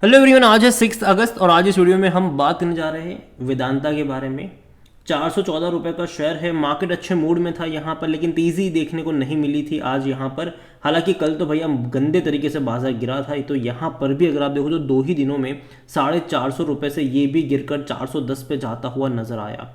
Hello everyone, आज है 6 अगस्त और आज इस वीडियो में हम बात करने जा रहे हैं वेदांता के बारे में। 414 रुपये का शेयर है। मार्केट अच्छे मूड में था यहाँ पर, लेकिन तेज़ी देखने को नहीं मिली थी आज यहाँ पर। हालांकि कल तो भैया गंदे तरीके से बाजार गिरा था, तो यहाँ पर भी अगर आप देखो तो 2 ही दिनों में 450 से ये भी गिरकर 410 पे जाता हुआ नजर आया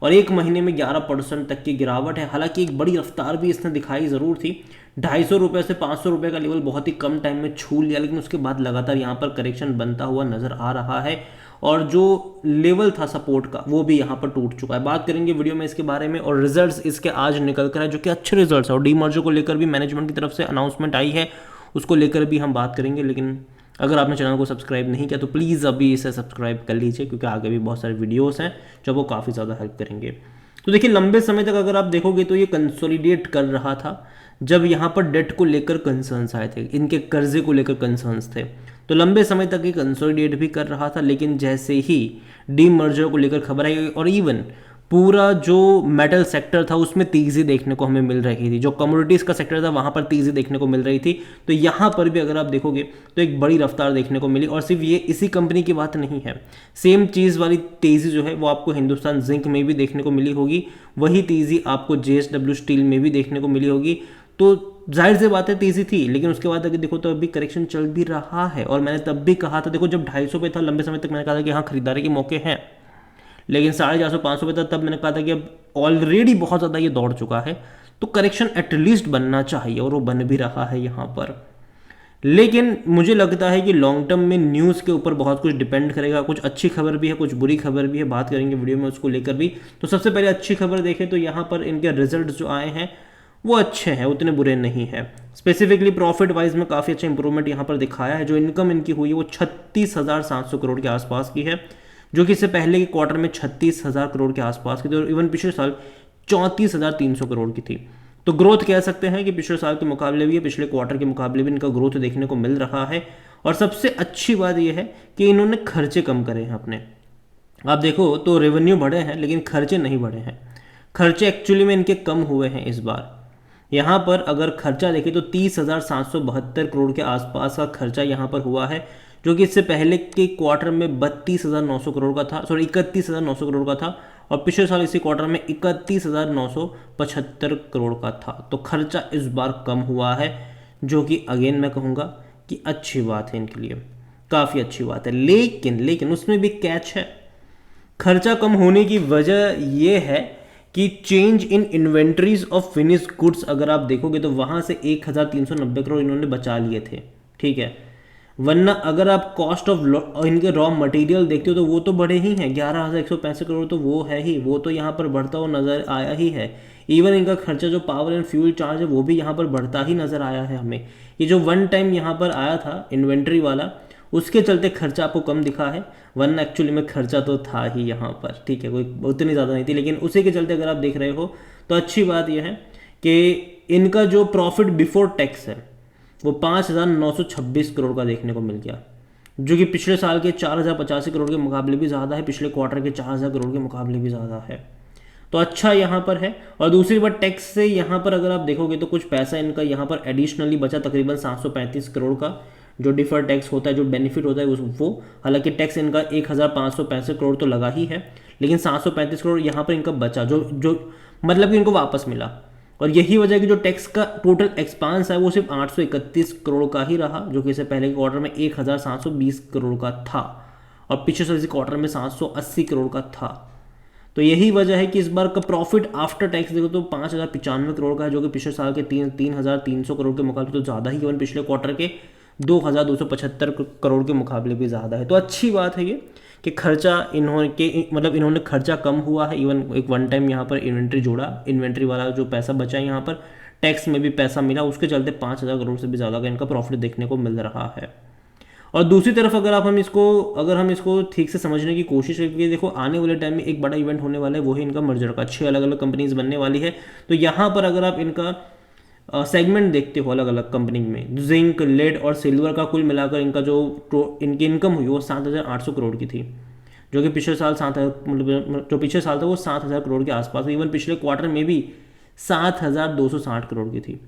और एक महीने में 11% तक की गिरावट है। हालांकि एक बड़ी रफ्तार भी इसने दिखाई ज़रूर थी। 250 से 500 रुपये का लेवल बहुत ही कम टाइम में छू लिया, लेकिन उसके बाद लगातार यहाँ पर करेक्शन बनता हुआ नजर आ रहा है और जो लेवल था सपोर्ट का वो भी यहाँ पर टूट चुका है। बात करेंगे वीडियो में इसके बारे में और रिजल्ट्स इसके आज निकल कर है जो कि अच्छे रिजल्ट्स है और डीमर्जर को लेकर भी मैनेजमेंट की तरफ से अनाउंसमेंट आई है, उसको लेकर भी हम बात करेंगे। लेकिन अगर आपने चैनल को सब्सक्राइब नहीं किया तो प्लीज़ अभी इसे सब्सक्राइब कर लीजिए, क्योंकि आगे भी बहुत सारे वीडियोस हैं जो वो काफ़ी ज़्यादा हेल्प करेंगे। तो देखिए, लंबे समय तक अगर आप देखोगे तो ये कंसोलिडेट कर रहा था। जब यहाँ पर डेट को लेकर कंसर्न्स आए थे, इनके कर्जे को लेकर कंसर्न्स थे, तो लंबे समय तक ये कंसोलिडेट भी कर रहा था। लेकिन जैसे ही डीमर्जर को लेकर खबर आई और इवन पूरा जो मेटल सेक्टर था उसमें तेज़ी देखने को हमें मिल रही थी, जो कमोडिटीज़ का सेक्टर था वहाँ पर तेज़ी देखने को मिल रही थी, तो यहाँ पर भी अगर आप देखोगे तो एक बड़ी रफ्तार देखने को मिली। और सिर्फ ये इसी कंपनी की बात नहीं है, सेम चीज़ वाली तेज़ी जो है वो आपको हिंदुस्तान जिंक में भी देखने को मिली होगी, वही तेज़ी आपको JSW स्टील में भी देखने को मिली होगी। तो जाहिर सी बात है तेज़ी थी, लेकिन उसके बाद अगर देखो तो अभी करेक्शन चल भी रहा है। और मैंने तब भी कहा था, देखो जब 250 पे था लंबे समय तक मैंने कहा था कि हाँ खरीदारी के मौके हैं, लेकिन 450-500 पे था तब मैंने कहा था कि अब ऑलरेडी बहुत ज़्यादा ये दौड़ चुका है तो करेक्शन एटलीस्ट बनना चाहिए, और वो बन भी रहा है यहाँ पर। लेकिन मुझे लगता है कि लॉन्ग टर्म में न्यूज़ के ऊपर बहुत कुछ डिपेंड करेगा। कुछ अच्छी खबर भी है, कुछ बुरी खबर भी है, बात करेंगे वीडियो में उसको लेकर भी। तो सबसे पहले अच्छी खबर देखें तो यहाँ पर इनके रिजल्ट जो आए हैं वो अच्छे हैं, उतने बुरे नहीं हैं। स्पेसिफिकली प्रॉफिट वाइज में काफ़ी अच्छा इंप्रूवमेंट यहाँ पर दिखाया है। जो इनकम इनकी हुई है वो 36,700 करोड़ के आसपास की है, जो कि इससे पहले के क्वार्टर में 36,000 करोड़ के आसपास की थी और इवन पिछले साल 34,300 करोड़ की थी। तो ग्रोथ कह सकते हैं कि पिछले साल के मुकाबले भी, पिछले क्वार्टर के मुकाबले भी इनका ग्रोथ देखने को मिल रहा है। और सबसे अच्छी बात यह है कि इन्होंने खर्चे कम करे हैं अपने। आप देखो तो रेवेन्यू बढ़े हैं लेकिन खर्चे नहीं बढ़े हैं। खर्चे एक्चुअली में इनके कम हुए हैं इस बार। यहाँ पर अगर खर्चा देखें तो 30,772 करोड़ के आसपास का खर्चा यहाँ पर हुआ है, जो कि इससे पहले के क्वार्टर में 32,900 करोड़ का था, सॉरी 31,900 करोड़ का था, और पिछले साल इसी क्वार्टर में 31,975 करोड़ का था। तो खर्चा इस बार कम हुआ है, जो कि अगेन मैं कहूँगा कि अच्छी बात है इनके लिए, काफ़ी अच्छी बात है। लेकिन उसमें भी कैच है। खर्चा कम होने की वजह यह है कि change in inventories of finish goods अगर आप देखोगे तो वहाँ से 1,390 करोड़ इन्होंने बचा लिए थे, ठीक है। वरना अगर आप कॉस्ट ऑफ इनके रॉ मटेरियल देखते हो तो वो तो बढ़े ही हैं, 11,165 करोड़ तो वो है ही, वो तो यहाँ पर बढ़ता हुआ नज़र आया ही है। इवन इनका खर्चा जो पावर एंड फ्यूल चार्ज है वो भी यहाँ पर बढ़ता ही नज़र आया है हमें। ये जो वन टाइम यहाँ पर आया था इन्वेंट्री वाला, उसके चलते खर्चा आपको कम दिखा है, वरना एक्चुअली में खर्चा तो था ही यहाँ पर, ठीक है, कोई उतनी ज़्यादा नहीं थी। लेकिन उसी के चलते अगर आप देख रहे हो तो अच्छी बात यह है कि इनका जो प्रॉफिट बिफोर टैक्स है वो 5,926 करोड़ का देखने को मिल गया, जो कि पिछले साल के 4,085 करोड़ के मुकाबले भी ज़्यादा है, पिछले क्वार्टर के 4,000 करोड़ के मुकाबले भी ज़्यादा है। तो अच्छा यहाँ पर है। और दूसरी बात, टैक्स से यहाँ पर अगर आप देखोगे तो कुछ पैसा इनका यहाँ पर एडिशनली बचा, तकरीबन 735 करोड़ का जो डिफर टैक्स होता है, जो बेनिफिट होता है वो। हालांकि टैक्स इनका 1,565 करोड़ तो लगा ही है, लेकिन 735 करोड़ यहाँ पर इनका बचा, जो मतलब कि इनको वापस मिला। और यही वजह है कि जो टैक्स का टोटल एक्सपांस है वो सिर्फ 831 करोड़ का ही रहा, जो कि इससे पहले के क्वार्टर में 1,720 करोड़ का था और पिछले साल क्वार्टर में 780 करोड़ का था। तो यही वजह है कि इस बार का प्रॉफिट आफ्टर टैक्स देखो तो 5,095 करोड़ का है, जो कि पिछले साल के 3,300 करोड़ के मुकाबले तो ज़्यादा ही, इवन पिछले क्वार्टर के 2,275 करोड़ के मुकाबले भी ज़्यादा है। तो अच्छी बात है ये कि खर्चा इन्होंने खर्चा कम हुआ है। इवन एक वन टाइम यहाँ पर इन्वेंट्री जोड़ा, इन्वेंट्री वाला जो पैसा बचा है यहाँ पर, टैक्स में भी पैसा मिला, उसके चलते 5,000 करोड़ से भी ज़्यादा का इनका प्रॉफिट देखने को मिल रहा है। और दूसरी तरफ अगर हम इसको ठीक से समझने की कोशिश करें, देखो आने वाले टाइम में एक बड़ा इवेंट होने वाला है, वही इनका मर्जर का, 6 अलग अलग कंपनीज बनने वाली है। तो यहाँ पर अगर आप इनका सेगमेंट देखते हो अलग अलग कंपनी में, जिंक, लेड और सिल्वर का कुल मिलाकर इनका जो इनकी इनकम हुई वो 7,800 करोड़ की थी, जो कि पिछले साल जो पिछले साल था वो 7,000 करोड़ के आसपास, इवन पिछले क्वार्टर में भी 7,260 करोड़ की थी।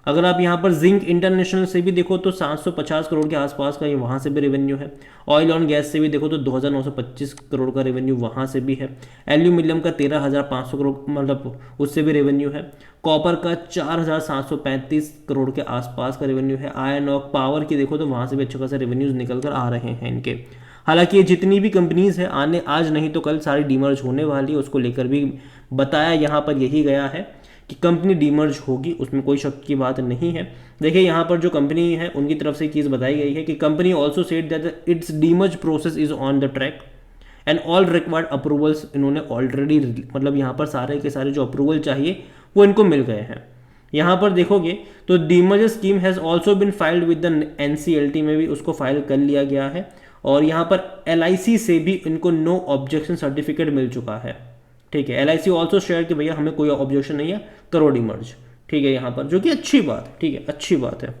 अगर आप यहाँ पर जिंक इंटरनेशनल से भी देखो तो 750 करोड़ के आसपास का ये वहाँ से भी रेवेन्यू है। ऑयल ऑन गैस से भी देखो तो 2925 करोड़ का रेवेन्यू वहाँ से भी है। एल्यूमिनियम का 13,500 करोड़ मतलब उससे भी रेवेन्यू है। कॉपर का 4,735 करोड़ के आसपास का रेवेन्यू है। आयरन और पावर की देखो तो वहाँ से भी अच्छे खासे रेवेन्यूज निकल कर आ रहे हैं इनके। हालांकि ये जितनी भी कंपनीज है आने आज नहीं तो कल सारी डीमर्ज होने वाली है, उसको लेकर भी बताया यहाँ पर यही गया है कि कंपनी डीमर्ज होगी, उसमें कोई शक की बात नहीं है। देखिए यहाँ पर जो कंपनी है उनकी तरफ से चीज़ बताई गई है कि company also said that it's demerge process is on the track and all required approvals इन्होंने ऑलरेडी मतलब यहाँ पर सारे के सारे जो अप्रूवल चाहिए वो इनको मिल गए हैं। यहाँ पर देखोगे तो demerger scheme has also been filed with the NCLT में भी उसको फाइल कर लिया गया है। और यहाँ पर एलआईसी से भी इनको नो ऑब्जेक्शन सर्टिफिकेट मिल चुका है। ठीक है, एलआईसी ऑल्सो शेयर कि भैया हमें कोई ऑब्जेक्शन नहीं है, करो डीमर्ज। ठीक है, यहाँ पर जो कि अच्छी बात है। ठीक है, अच्छी बात है।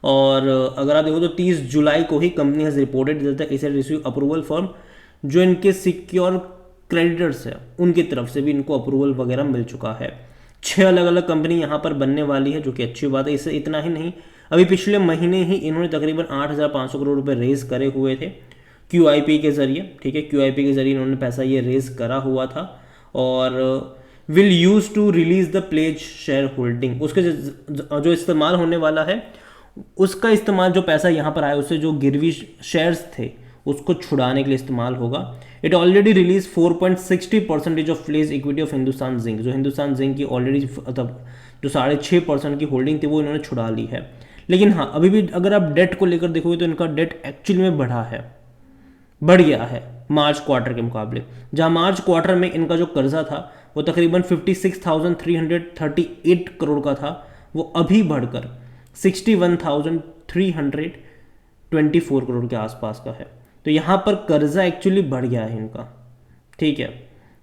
और अगर आप देखो तो 30 जुलाई को ही कंपनी हैज़ रिपोर्टेड दैट इसे रिसीव अप्रूवल फॉर्म जो इनके सिक्योर क्रेडिटर्स है उनकी तरफ से भी इनको अप्रूवल वगैरह मिल चुका है। 6 अलग अलग कंपनी यहाँ पर बनने वाली है जो कि अच्छी बात है। इससे इतना ही नहीं, अभी पिछले महीने ही इन्होंने तकरीबन 8,500 करोड़ रुपए रेज करे हुए थे QIP के जरिए। ठीक है, QIP के जरिए इन्होंने पैसा ये रेज करा हुआ था और will use to release the pledge share holding. उसके जो इस्तेमाल होने वाला है उसका इस्तेमाल जो पैसा यहाँ पर आया उससे जो गिरवी शेयर्स थे उसको छुड़ाने के लिए इस्तेमाल होगा। It already release 4.60% of pledge equity of Hindustan Zinc. जो हिंदुस्तान जिंक की ऑलरेडी मतलब जो 6.5% की होल्डिंग थी वो इन्होंने छुड़ा ली है। लेकिन हाँ, अभी भी अगर आप डेट को लेकर देखोगे तो इनका डेट एक्चुअली में बढ़ गया है मार्च क्वार्टर के मुकाबले। जहां मार्च क्वार्टर में इनका जो कर्जा था वो तकरीबन 56,338 करोड़ का था, वो अभी बढ़कर 61,324 करोड़ के आसपास का है। तो यहाँ पर कर्जा एक्चुअली बढ़ गया है इनका। ठीक है,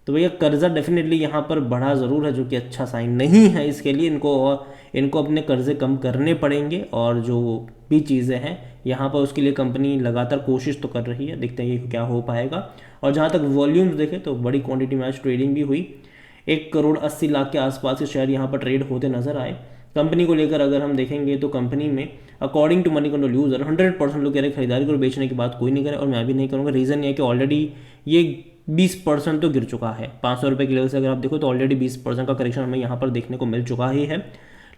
तो भैया कर्जा डेफिनेटली यहाँ पर बढ़ा ज़रूर है जो कि अच्छा साइन नहीं है इसके लिए। इनको अपने कर्जे कम करने पड़ेंगे और जो भी चीज़ें हैं यहाँ पर उसके लिए कंपनी लगातार कोशिश तो कर रही है, देखते हैं ये क्या हो पाएगा। और जहाँ तक वॉल्यूम्स देखें तो बड़ी क्वांटिटी में आज ट्रेडिंग भी हुई। 1,80,00,000 के आसपास के शेयर यहाँ पर ट्रेड होते नजर आए। कंपनी को लेकर अगर हम देखेंगे तो कंपनी में according to Moneycontrol user 100% लोग कह रहे खरीदारी करो, बेचने की बात कोई नहीं करे और मैं भी नहीं करूँगा। रीज़न ये है कि ऑलरेडी ये 20% तो गिर चुका है। 500 रुपये के लेवल से अगर आप देखो तो ऑलरेडी 20% का करेक्शन हमें यहाँ पर देखने को मिल चुका ही है।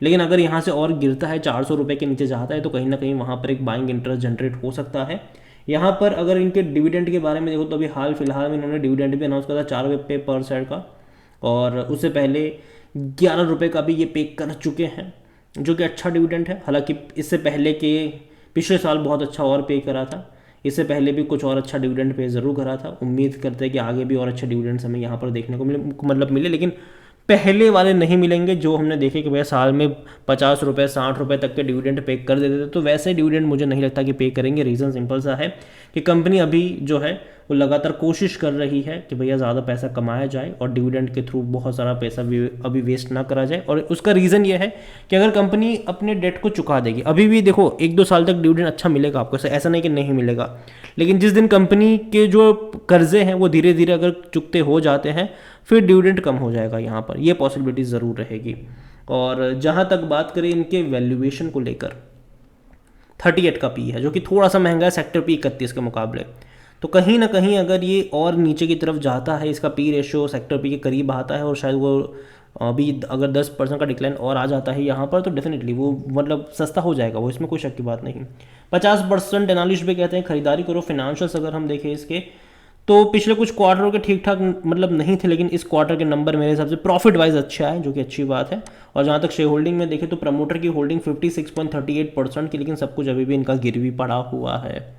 लेकिन अगर यहाँ से और गिरता है 400 रुपये के नीचे जाता है तो कहीं ना कहीं वहाँ पर एक बाइंग इंटरेस्ट जनरेट हो सकता है। यहाँ पर अगर इनके डिविडेंड के बारे में देखो तो अभी हाल फिलहाल में इन्होंने डिविडेंड भी अनाउंस करा था 4 रुपये पर शेयर का, और उससे पहले 11 रुपये का भी ये पे कर चुके हैं जो कि अच्छा डिविडेंड है। हालांकि इससे पहले के पिछले साल बहुत अच्छा और पे करा था, इससे पहले भी कुछ और अच्छा डिविडेंड पे ज़रूर करा था। उम्मीद करते हैं कि आगे भी और अच्छे डिविडेंड्स हमें यहाँ पर देखने को मिले, लेकिन पहले वाले नहीं मिलेंगे जो हमने देखे कि भैया साल में 50 रुपये 60 रुपये तक के डिविडेंड पे कर देते थे। तो वैसे डिविडेंड मुझे नहीं लगता कि पे करेंगे। रीज़न सिंपल सा है कि कंपनी अभी जो है वो लगातार कोशिश कर रही है कि भैया ज़्यादा पैसा कमाया जाए और डिविडेंड के थ्रू बहुत सारा पैसा भी अभी वेस्ट ना करा जाए। और उसका रीज़न ये है कि अगर कंपनी अपने डेट को चुका देगी, अभी भी देखो 1-2 साल तक डिविडेंड अच्छा मिलेगा आपको, ऐसा नहीं कि नहीं मिलेगा, लेकिन जिस दिन कंपनी के जो कर्जे हैं वो धीरे धीरे अगर चुकते हो जाते हैं फिर डिविडेंड कम हो जाएगा यहाँ पर, ये पॉसिबिलिटी ज़रूर रहेगी। और जहाँ तक बात करें इनके वैल्यूएशन को लेकर 38 का पी है जो कि थोड़ा सा महंगा है सेक्टर पी 31 के मुकाबले। तो कहीं ना कहीं अगर ये और नीचे की तरफ जाता है, इसका पी रेशो सेक्टर पी के करीब आता है और शायद वो अभी अगर 10% का डिक्लाइन और आ जाता है यहाँ पर तो डेफिनेटली वो मतलब सस्ता हो जाएगा, वो इसमें कोई शक की बात नहीं। 50% एनालिस्ट भी कहते हैं खरीदारी करो। फाइनेंशियल्स अगर हम देखें इसके तो पिछले कुछ क्वार्टरों के ठीक ठाक मतलब नहीं थे, लेकिन इस क्वार्टर के नंबर मेरे हिसाब से प्रॉफिट वाइज अच्छा है जो कि अच्छी बात है। और जहाँ तक शेयर होल्डिंग में देखें तो प्रमोटर की होल्डिंग 56.38% की, लेकिन सब कुछ अभी भी इनका गिरवी पड़ा हुआ है,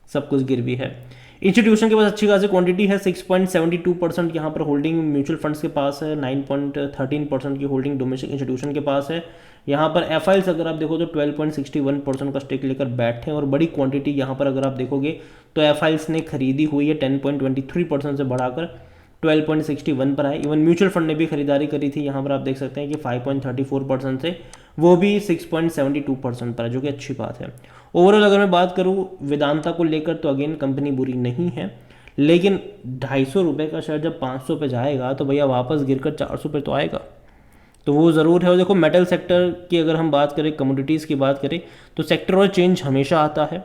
सब कुछ गिरवी है। इंस्टीट्यूशन के पास अच्छी खासी क्वांटिटी है, 6.72% यहाँ पर होल्डिंग म्यूचुअल फंड्स के पास है, 9.13% की होल्डिंग डोमेस्टिक इंस्टीट्यूशन के पास है। यहाँ पर एफआईएल्स अगर आप देखो तो 12.61% का स्टेक लेकर बैठे हैं और बड़ी क्वांटिटी यहाँ पर अगर आप देखोगे तो एफआईएल्स ने खरीदी हुई है 10.23% से बढ़ाकर 12.61 पर है। इवन म्यूचुअल फंड ने भी खरीदारी करी थी, यहाँ पर आप देख सकते हैं कि 5.34% से वो भी 6.72% पर है जो कि अच्छी बात है। ओवरऑल अगर मैं बात करूँ वेदांता को लेकर तो अगेन कंपनी बुरी नहीं है, लेकिन 250 रुपये का शेयर जब 500 पे जाएगा तो भैया वापस गिरकर 400 पे तो आएगा। तो वो ज़रूर है। और देखो मेटल सेक्टर की अगर हम बात करें, कमोडिटीज़ की बात करें, तो सेक्टरल चेंज हमेशा आता है।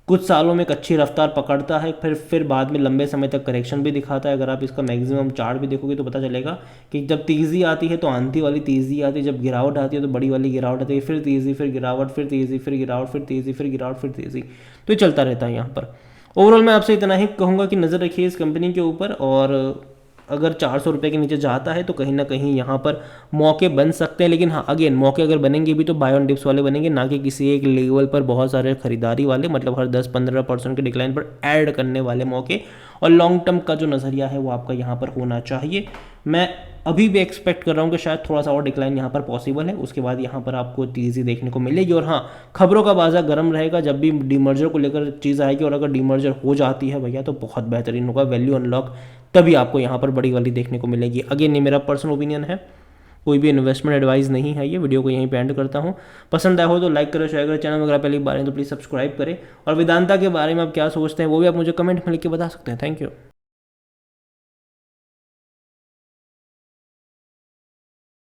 कुछ सालों में एक अच्छी रफ्तार पकड़ता है, फिर बाद में लंबे समय तक करेक्शन भी दिखाता है। अगर आप इसका मैक्सिमम चार्ट भी देखोगे तो पता चलेगा कि जब तेज़ी आती है तो आंधी वाली तेज़ी आती है, जब गिरावट आती है तो बड़ी वाली गिरावट आती है, फिर तेज़ी, फिर गिरावट, फिर तेज़ी, फिर गिरावट, फिर तेज़ी, फिर गिरावट, फिर तेज़ी। तो ये चलता रहता है यहाँ पर। ओवरऑल मैं आपसे इतना ही कहूँगा कि नज़र रखिए इस कंपनी के ऊपर, और अगर 400 रुपये के नीचे जाता है तो कहीं ना कहीं यहाँ पर मौके बन सकते हैं। लेकिन हाँ, अगेन मौके अगर बनेंगे भी तो बाय ऑन डिप्स वाले बनेंगे, ना कि किसी एक लेवल पर बहुत सारे खरीदारी वाले, मतलब हर 10-15% के डिक्लाइन पर ऐड करने वाले मौके। और लॉन्ग टर्म का जो नज़रिया है वो आपका यहाँ पर होना चाहिए। मैं अभी भी एक्सपेक्ट कर रहा हूँ कि शायद थोड़ा सा और डिक्लाइन यहाँ पर पॉसिबल है, उसके बाद यहाँ पर आपको तेज़ी देखने को मिलेगी। और हाँ, खबरों का बाजार गर्म रहेगा, जब भी डीमर्जर को लेकर चीज़ आएगी, और अगर डीमर्जर हो जाती है भैया तो बहुत बेहतरीन होगा, वैल्यू अनलॉक तभी आपको यहाँ पर बड़ी वाली देखने को मिलेगी। अगेन ये मेरा पर्सनल ओपिनियन है, कोई भी इन्वेस्टमेंट एडवाइस नहीं है। ये वीडियो को यहीं पे एंड करता हूँ। पसंद आया हो तो लाइक करो, शेयर करो, चैनल में अगर आप पहली बार हैं तो प्लीज़ सब्सक्राइब करें। और वेदांता के बारे में आप क्या सोचते हैं वो भी आप मुझे कमेंट में लिख के बता सकते हैं। Thank you.